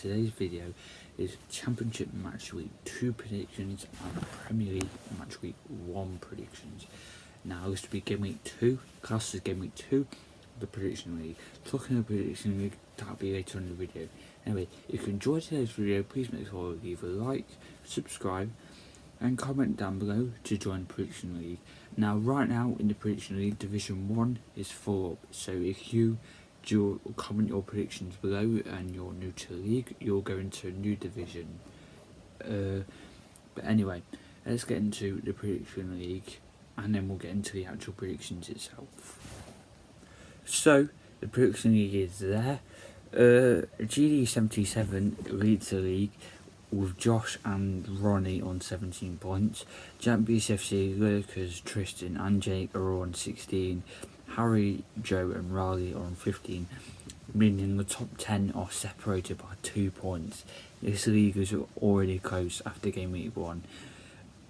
today's video is Championship Match Week 2 predictions and Premier League Match Week 1 predictions. Now this will be Game Week 2, class is Game Week 2, the Prediction League. Talking about Prediction League, that'll be later on in the video. Anyway, if you enjoyed today's video, please make sure to leave a like, subscribe and comment down below to join the Prediction League. Now right now in the Prediction League, Division 1 is full up, so if you comment your predictions below and you're new to the league, you'll go into a new division. But anyway, let's get into the Prediction League and then we'll get into the actual predictions itself. So the Prediction League is there. GD77 leads the league with Josh and Ronnie on 17 points. Jack BCFC, Lucas, Tristan and Jake are all on 16. Harry, Joe and Riley are on 15, meaning the top 10 are separated by 2 points. This league is already close after game week 1.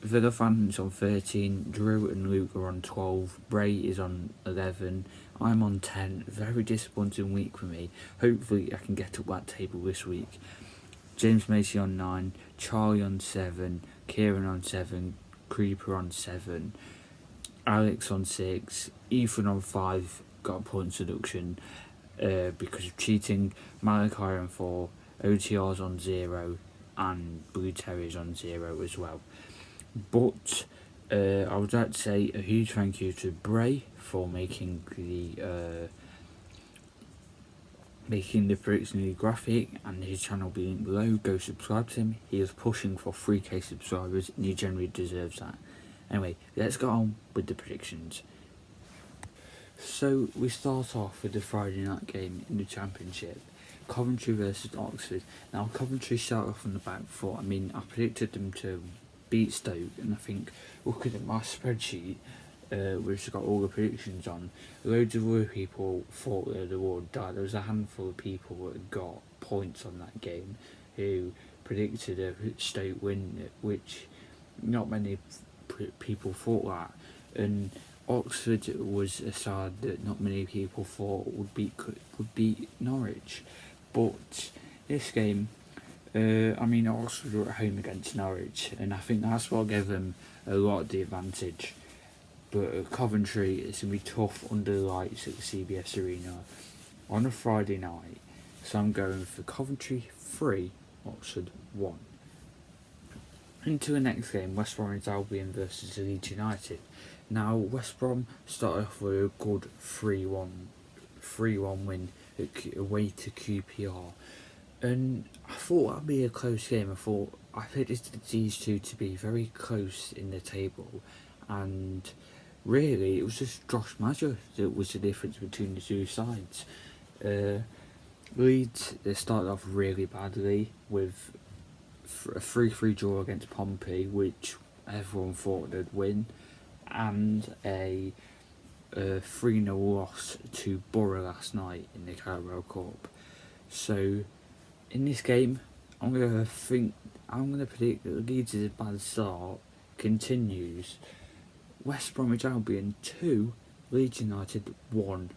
Villa fans on 13, Drew and Luke are on 12, Bray is on 11, I'm on 10. Very disappointing week for me. Hopefully I can get up that table this week. James Macy on 9, Charlie on 7, Kieran on 7, Creeper on 7, Alex on 6, Ethan on 5, got a points deduction because of cheating, Malachi on 4, OTR's on 0 and Blue Terriers on 0 as well. But I would like to say a huge thank you to Bray for making the Prediction League graphic, and his channel being below. Go subscribe to him. He is pushing for 3k subscribers and he generally deserves that. Anyway, let's go on with the predictions. So we start off with the Friday night game in the Championship, Coventry versus Oxford. Now Coventry start off on the back foot. I mean, I predicted them to beat Stoke, and I think looking at my spreadsheet, which has got all the predictions on, loads of other people thought that the world died. There was a handful of people that got points on that game who predicted a Stoke win, which not many people thought that. And Oxford was a side that not many people thought would beat Norwich. But this game, I mean, Oxford were at home against Norwich, and I think that's what gave them a lot of the advantage. But at Coventry, it's going to be tough under the lights at the CBS Arena on a Friday night. So I'm going for Coventry 3, Oxford 1. Into the next game, West Bromwich Albion versus Leeds United. Now West Brom started off with a good 3-1 win away to QPR, and I thought that'd be a close game. I predicted these two to be very close in the table, and really it was just Josh Maja that was the difference between the two sides. Leeds, they started off really badly with a 3-3 draw against Pompey, which everyone thought they'd win, and a 3-0 loss to Boro last night in the Carabao Cup. So in this game, I'm gonna predict that Leeds' bad start continues. West Bromwich Albion 2, Leeds United 1.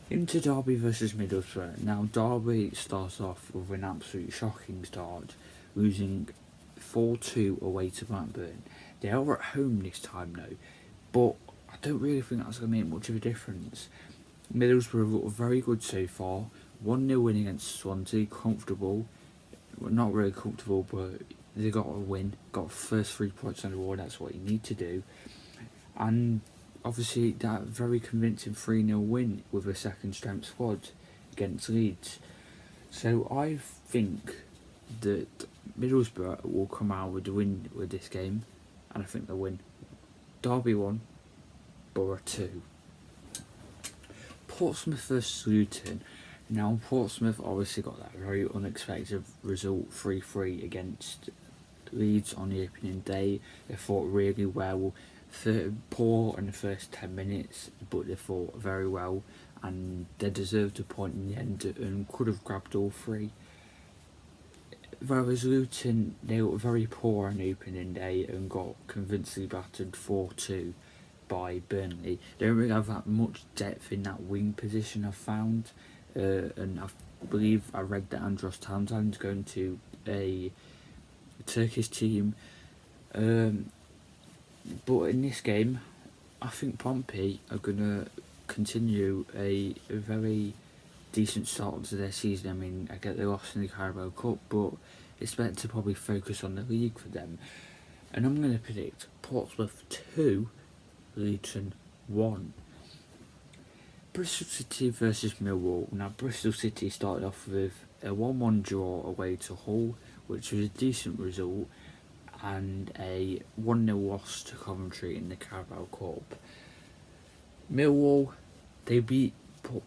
Into Derby versus Middlesbrough. Now Derby starts off with an absolute shocking start, losing 4-2 away to Blackburn. They are at home this time though, but I don't really think that's going to make much of a difference. Middlesbrough look very good so far. 1-0 win against Swansea, comfortable. Well, not really comfortable, but they got a win. Got first 3 points on the board, that's what you need to do. And obviously that very convincing 3-0 win with a second strength squad against Leeds. So I think that Middlesbrough will come out with the win with this game, and I think they'll win. Derby 1, Boro 2. Portsmouth vs Luton. Now Portsmouth obviously got that very unexpected result 3-3 against Leeds on the opening day. They fought really well, poor in the first 10 minutes, but they fought very well and they deserved a point in the end and could have grabbed all 3. Whereas Luton, they were very poor on the opening day and got convincingly battered 4-2 by Burnley. They don't really have that much depth in that wing position, I've found, and believe I read that Andros Townsend's going to a Turkish team. But in this game, I think Pompey are going to continue a very decent start to their season. I mean, I get they lost in the Carabao Cup, but it's meant to probably focus on the league for them. And I'm going to predict Portsmouth 2, Luton 1. Bristol City versus Millwall. Now, Bristol City started off with a 1-1 draw away to Hull, which was a decent result, and a 1-0 loss to Coventry in the Carabao Cup. Millwall, they beat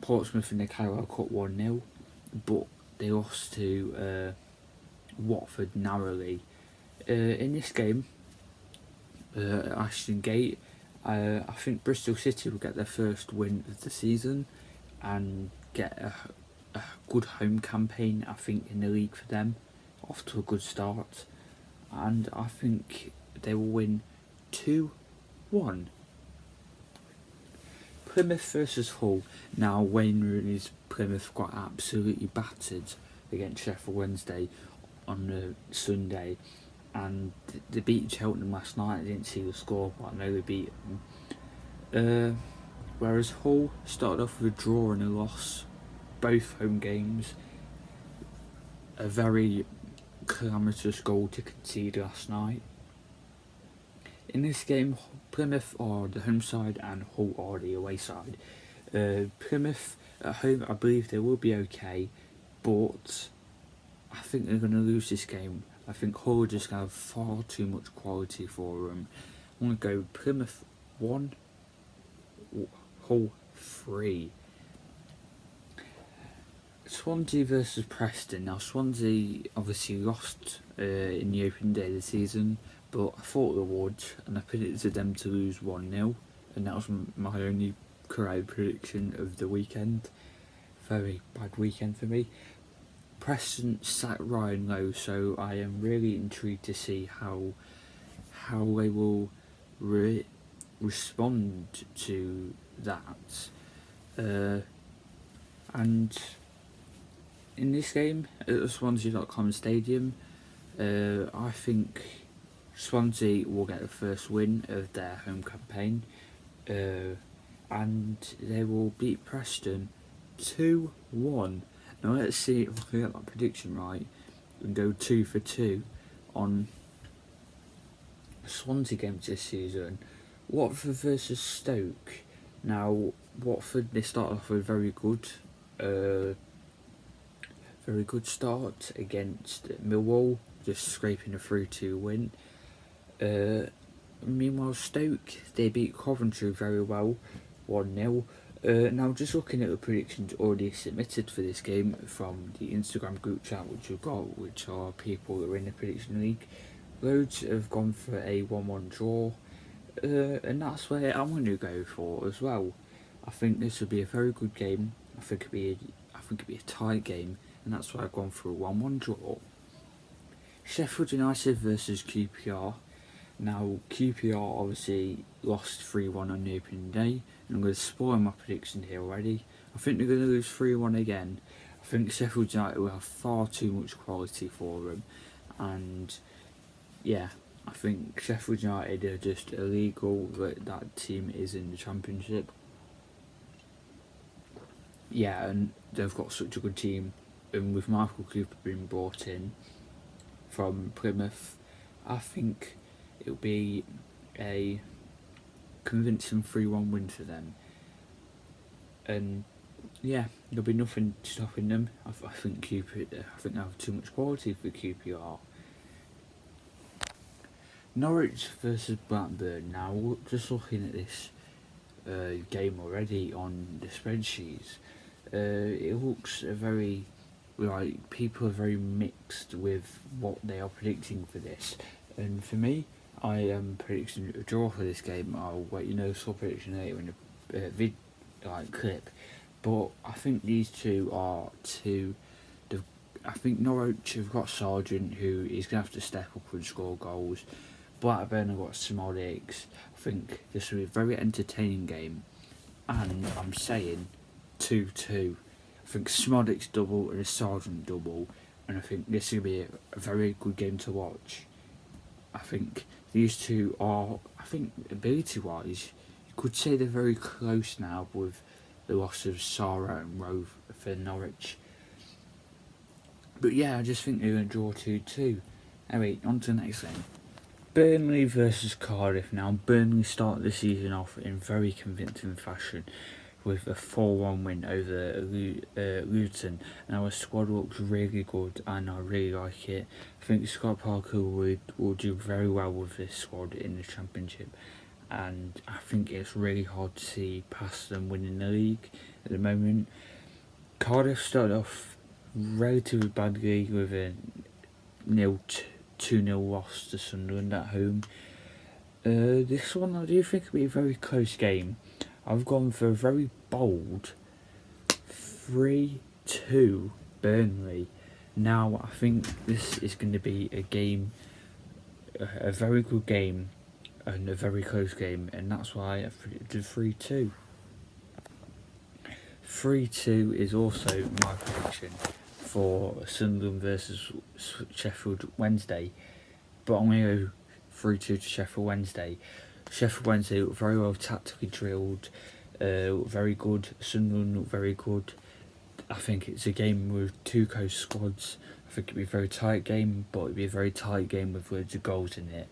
Portsmouth in the Carabao Cup 1-0, but they lost to Watford narrowly. In this game, at Ashton Gate, I think Bristol City will get their first win of the season and get a good home campaign, I think, in the league for them, off to a good start. And I think they will win 2-1. Plymouth versus Hull. Now, Wayne Rooney's Plymouth got absolutely battered against Sheffield Wednesday on Sunday, and they beat Cheltenham last night. I didn't see the score, but I know they beat them. Whereas Hull started off with a draw and a loss, both home games. A very calamitous goal to concede last night. In this game, Plymouth are the home side and Hull are the away side. Plymouth at home, I believe they will be okay, but I think they're going to lose this game. I think Hull are just going to have far too much quality for them. I'm going to go Plymouth 1, Hull 3. Swansea versus Preston. Now, Swansea obviously lost in the opening day of the season, but I thought they would, and I predicted them to lose 1-0, and that was my only correct prediction of the weekend. Very bad weekend for me. Preston sacked Ryan Lowe, so I am really intrigued to see how they will respond to that. And in this game at the Swansea.com stadium, I think Swansea will get the first win of their home campaign, and they will beat Preston 2-1. Now let's see if I can get that prediction right and go 2 for 2 on Swansea games this season. Watford versus Stoke. Now, Watford, they start off with very good start against Millwall, just scraping a 3-2 win. Meanwhile, Stoke, they beat Coventry very well, 1-0. Now, just looking at the predictions already submitted for this game from the Instagram group chat which we've got, which are people that are in the prediction league, loads have gone for a 1-1 draw, and that's where I'm going to go for as well. I think this will be a very good game. I think it'll be a tight game, and that's why I've gone for a 1-1 draw. Sheffield United versus QPR. Now, QPR obviously lost 3-1 on the opening day, and I'm going to spoil my prediction here already. I think they're going to lose 3-1 again. I think Sheffield United will have far too much quality for them, and yeah, I think Sheffield United are just illegal that team is in the Championship. Yeah, and they've got such a good team, and with Michael Cooper being brought in from Plymouth, I think it'll be a convincing 3-1 win for them. And yeah, there'll be nothing stopping them. I think they have too much quality for QPR. Norwich versus Blackburn. Now, just looking at this game already on the spreadsheets, it looks people are very mixed with what they are predicting for this. And for me, I am predicting a draw for this game. I'll let you know score prediction later in the clip. But I think these two are two. I think Norwich have got Sargent, who is going to have to step up and score goals. Blackburn have got Smolix. I think this will be a very entertaining game, and I'm saying 2-2. I think Smodic's double and a Sargent double, and I think this is going to be a very good game to watch. I think these two are, I think ability-wise, you could say they're very close now with the loss of Sarah and Rove for Norwich. But yeah, I just think they're going to draw 2-2. Anyway, on to the next game. Burnley versus Cardiff. Now, Burnley started the season off in very convincing fashion with a 4-1 win over Luton. And our squad looks really good and I really like it. I think Scott Parker will do very well with this squad in the Championship. And I think it's really hard to see past them winning the league at the moment. Cardiff started off relatively badly with a 2-0 loss to Sunderland at home. This one I do think will be a very close game. I've gone for a very bold 3-2 Burnley. Now I think this is going to be a game, a very good game and a very close game, and that's why I predicted 3-2. 3-2 is also my prediction for Sunderland versus Sheffield Wednesday, but I'm going to go 3-2 to Sheffield Wednesday. Sheffield Wednesday look very well tactically drilled, very good. Sunderland look very good. I think it's a game with two close squads. I think it'll be a very tight game, but it'll be a very tight game with loads of goals in it.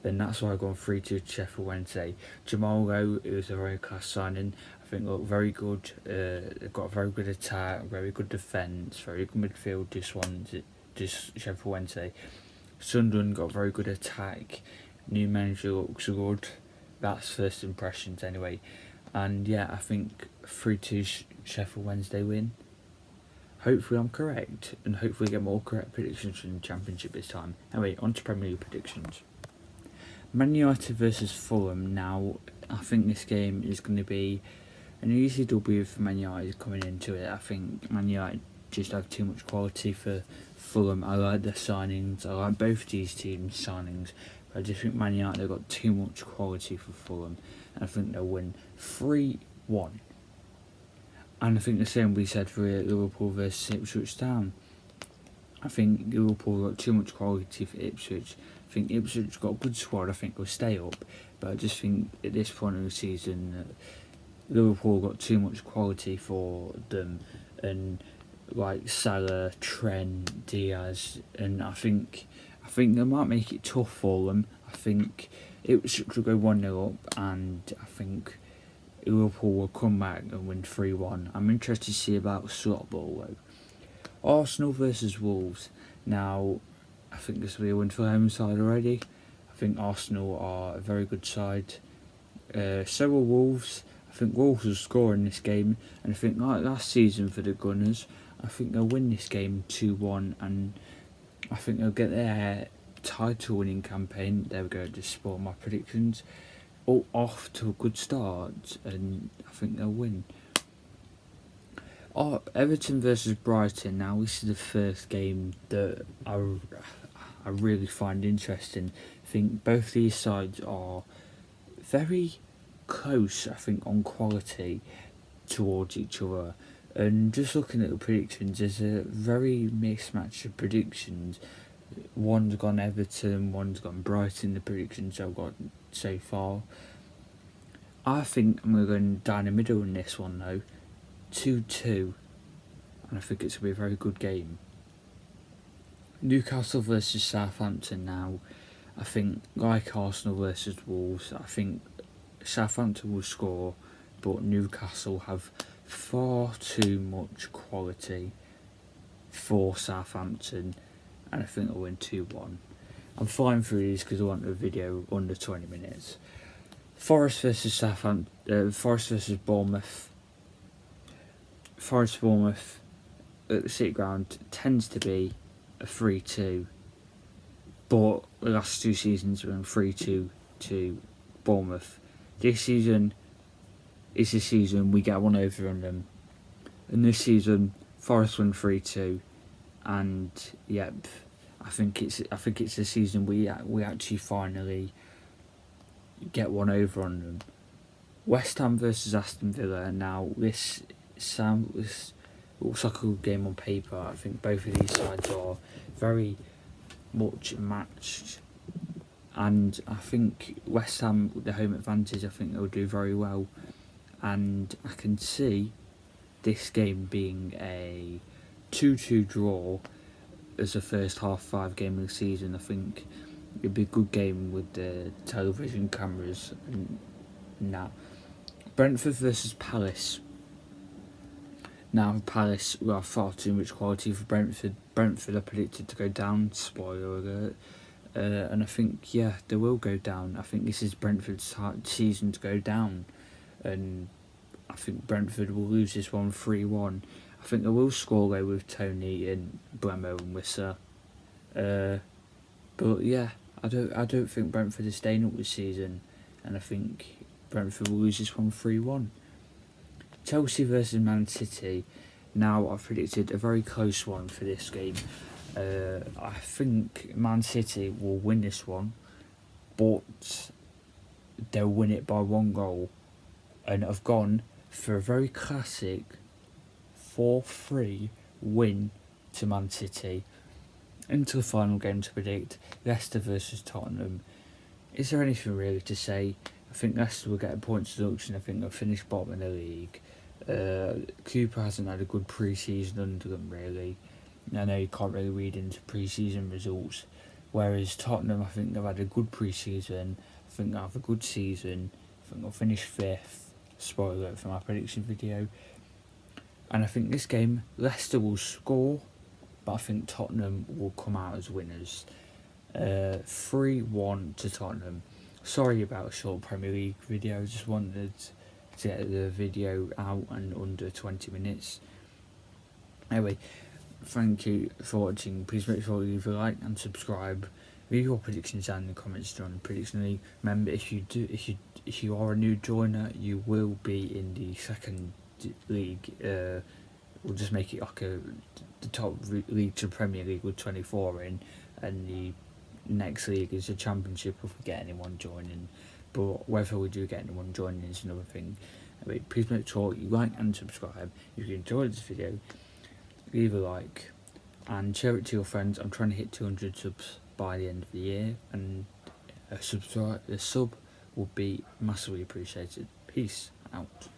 And that's why I've gone 3-2 to Sheffield Wednesday. Jamal Lowe, it was a very class signing. I think look very good. They've got a very good attack, very good defence, very good midfield. Just Sheffield Wednesday. Sunderland got very good attack. New manager looks good. That's first impressions anyway. And yeah, I think 3-2 Sheffield Wednesday win. Hopefully I'm correct, and hopefully get more correct predictions from the Championship this time. Anyway, on to Premier League predictions. Man United versus Fulham. Now, I think this game is going to be an easy W for Man United coming into it. I think Man United just have too much quality for Fulham. I like their signings. I like both these teams' signings. But I just think Man United have got too much quality for Fulham. And I think they'll win 3-1. And I think the same will be said for Liverpool versus Ipswich Town. I think Liverpool got too much quality for Ipswich. I think Ipswich got a good squad. I think they'll stay up. But I just think at this point of the season, Liverpool got too much quality for them. And like Salah, Trent, Diaz, and I think they might make it tough for them. I think Ipswich will go 1-0 up, and I think Liverpool will come back and win 3-1. I'm interested to see about slot ball though. Arsenal versus Wolves. Now, I think this will be a win for the home side already. I think Arsenal are a very good side. So will Wolves. I think Wolves will score in this game, and I think like last season for the Gunners, I think they'll win this game 2-1, and I think they'll get their title winning campaign. There we go, just spoil my predictions. All off to a good start, and I think they'll win. Everton versus Brighton. Now this is the first game that I really find interesting. I think both these sides are very close, I think, on quality towards each other. And just looking at the predictions, there's a very mixed match of predictions. One's gone Everton, one's gone Brighton, the predictions I've got so far. I think I'm going to go down the middle in this one though. 2-2. And I think it's going to be a very good game. Newcastle versus Southampton now. I think, like Arsenal versus Wolves, I think Southampton will score, but Newcastle have far too much quality for Southampton, and I think they'll win 2-1. I'm flying through these because I want the video under 20 minutes. Forest versus Forest versus Bournemouth. Forest Bournemouth at the City Ground tends to be a 3-2, but the last two seasons have been 3-2 to Bournemouth. This season is the season we get one over on them, and this season Forest won 3-2, and yep, I think it's the season we actually finally get one over on them. West Ham versus Aston Villa. Now this looks like a good game on paper. I think both of these sides are very much matched, and I think West Ham with the home advantage, I think they'll do very well, and I can see this game being a 2-2 draw as the first half 5 game of the season. I think it'd be a good game with the television cameras. And now, Brentford versus Palace. Now, Palace will have far too much quality for Brentford. Brentford are predicted to go down, spoiler alert. And I think, yeah, they will go down. I think this is Brentford's season to go down. And I think Brentford will lose this one 3-1. I think they will score though with Tony and Brom and Wissa. But yeah, I don't think Brentford is staying up this season, and I think Brentford will lose this one 3-1. Chelsea versus Man City. Now, I've predicted a very close one for this game. I think Man City will win this one, but they'll win it by 1 goal. And I've gone for a very classic 4-3 win to Man City. Into the final game to predict, Leicester versus Tottenham. Is there anything really to say? I think Leicester will get a points deduction. I think they'll finish bottom in the league. Cooper hasn't had a good pre-season under them really. I know you can't really read into pre-season results. Whereas Tottenham, I think they've had a good pre-season. I think they'll have a good season. I think they'll finish 5th. Spoiler alert for my prediction video. And I think this game, Leicester will score, but I think Tottenham will come out as winners. 3-1 to Tottenham. Sorry about a short Premier League video, just wanted to get the video out and under 20 minutes. Anyway, thank you for watching. Please make sure you leave a like and subscribe. Leave your predictions down in the comments during the prediction league. Remember, if you are a new joiner, you will be in the second league. We'll just make it like the top league to Premier League with 24 in, and the next league is the Championship if we get anyone joining. But whether we do get anyone joining is another thing. Anyway, please make sure you like and subscribe. If you enjoyed this video, leave a like and share it to your friends. I'm trying to hit 200 subs by the end of the year, and a sub will be massively appreciated. Peace out.